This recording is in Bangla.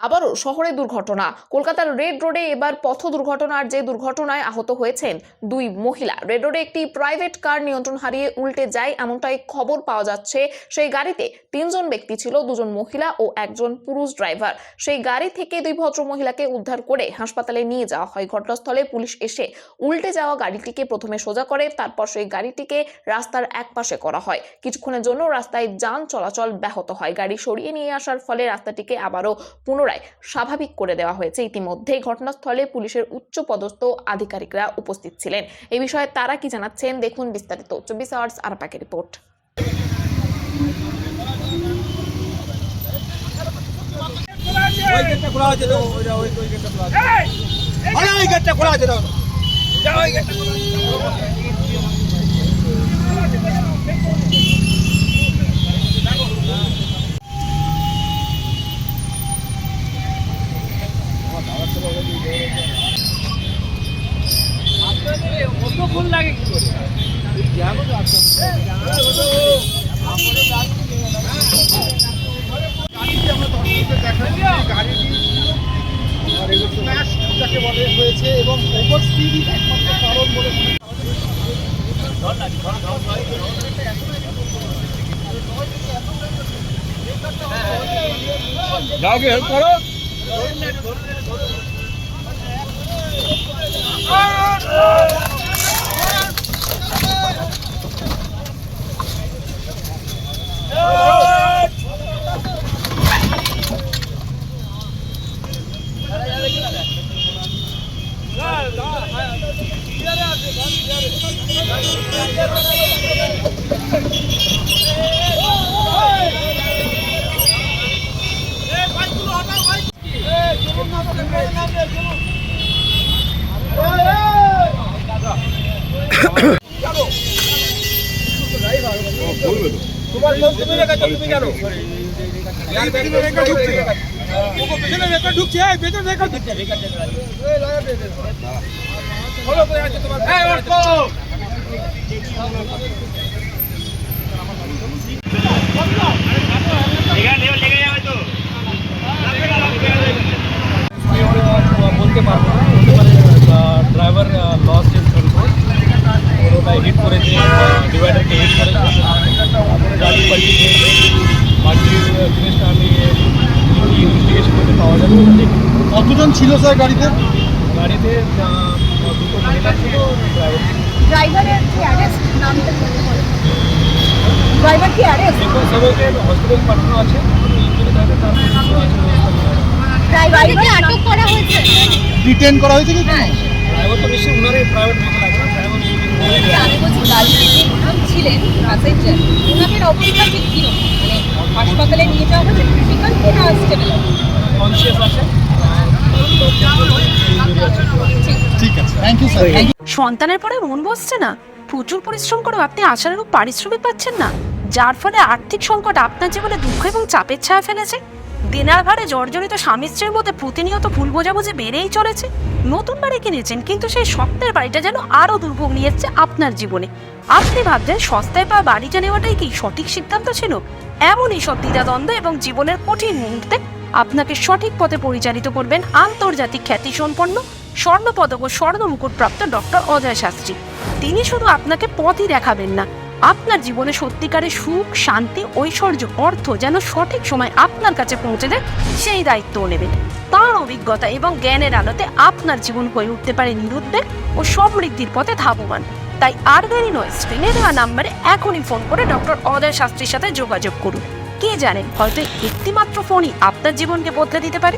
আবারও শহরে দুর্ঘটনা। কলকাতার রেড রোডে এবার পথ দুর্ঘটনার যে দুর্ঘটনায় আহত হয়েছেন দুই মহিলা। রেড রোডে একটি প্রাইভেট কার নিয়ন্ত্রণ হারিয়ে উল্টে যায় এমনটাই খবর পাওয়া যাচ্ছে। সেই গাড়িতে 3 জন ব্যক্তি ছিল, 2 জন মহিলা ও একজন পুরুষ ড্রাইভার। সেই গাড়ি থেকে দুই ভদ্র মহিলাকে উদ্ধার করে হাসপাতালে নিয়ে যাওয়া হয়। ঘটনাস্থলে পুলিশ এসে উল্টে যাওয়া গাড়িটিকে প্রথমে সোজা করে, তারপর সেই গাড়িটিকে রাস্তার একপাশে করা হয়। কিছুক্ষণের জন্য রাস্তায় যান চলাচল ব্যাহত হয়। গাড়ি সরিয়ে নিয়ে আসার ফলে রাস্তাটিকে আবারও পুনরায় স্বাভাবিক করে দেওয়া হয়েছে। ইতিমধ্যেই ঘটনাস্থলে পুলিশের উচ্চপদস্থ আধিকারিকরা উপস্থিত ছিলেন। এই বিষয়ে তারা কি জানাচ্ছেন দেখুন বিস্তারিত 24 আওয়ার্স আরাপাকের রিপোর্ট। ফুল লাগে কি করে হয়েছে এবং ওভার স্পিডই একমাত্র কারণ বলে যাওকে হেল্প করো। তোমার তুমি রেখেছো, তুমি কেন পেছনে রেখা ঢুকছে, পেছনে রেখা ঢুকছে, ফলো করে আছে তোমার। বলতে পারবো না, ড্রাইভার লস ইন কন্ট্রোল, ওটাই হিট করেছে, ডিভাইডারকে হিট করেছে, গাড়ি পাল্টি খেয়েছে। বাকি জিনিসটা আমি ইনভেস্টিগেশন করতে পাওয়া যাবে। কতজন ছিল স্যার গাড়িতে? গাড়িতে দুটো মহিলা ছিল, ড্রাইভারের কি অ্যারেস্ট নামটা বলতে পারেন? ড্রাইভার কি অ্যারেস্ট? এখন সবাইকে হসপিটাল পাঠানো আছে, ইঞ্জুরি থাকে তার ড্রাইভারকে আটক করা হয়েছে, ডিটেইন করা হয়েছে কি? ড্রাইভার তো নিশ্চয়ই ওনারই প্রাইভেট ভেহিকেল আছে না, ড্রাইভার আমি বলছি গাড়িতে যে ওনার ছিলেন প্যাসেঞ্জার, ওনাদের অবস্থা ঠিক কিরকম? মানে হাসপাতালে নিয়ে যাওয়া হয়েছে ক্রিটিক্যাল কি না স্টেবল? কনসিয়াস আছে। ঠিক আছে, থ্যাংক ইউ স্যার। সন্তানের পরে মন বসছে না, প্রচুর পরিশ্রম করেও আপনি আশানুরূপ পারিশ্রমিক পাচ্ছেন না, যার ফলে আর্থিক সংকট আপনার জীবনে দুঃখ এবং চাপের ছায়া ফেলেছে। দেনার ভারে জর্জরিত স্বামী স্ত্রীর মধ্যে প্রতিনিয়ত ভুল বোঝাবুঝি বেড়েই চলেছে। নতুন বাড়ি কিনেছেন, কিন্তু সেই স্বপ্নের বাড়িটা যেন আরও দুর্ভোগ নিয়ে এসছে আপনার জীবনে। আপনি ভাবছেন সস্তায় পাওয়া বাড়িটা নেওয়াটাই কি সঠিক সিদ্ধান্ত ছিল? এমনই সব দ্বিধাদ্বন্দ্ব এবং জীবনের কঠিন মুহূর্তে আপনাকে সঠিক পথে পরিচালিত করবেন আন্তর্জাতিক খ্যাতিসম্পন্ন স্বর্ণপদক ও স্বর্ণ মুকুটপ্রাপ্ত ডক্টর অজয় শাস্ত্রী। তিনি শুধু আপনাকে পথই দেখাবেন না, আপনার জীবনে সত্যিকারের সুখ, শান্তি, ঐশ্বর্য, অর্থ যেন সঠিক সময় আপনার কাছে পৌঁছে দেয় সেই দায়িত্বও নেবেন। তাঁর অভিজ্ঞতা এবং জ্ঞানের আলোতে আপনার জীবন হয়ে উঠতে পারে নিরুদ্বেগ ও সমৃদ্ধির পথে ধাবমান। তাই আর দেরি নয়, স্ক্রিনে দেওয়া নাম্বারে এখনই ফোন করে ডক্টর অজয় শাস্ত্রীর সাথে যোগাযোগ করুন। কে জানেন, হয়তো একটি মাত্র ফোনই আপনার জীবনকে বদলে দিতে পারে।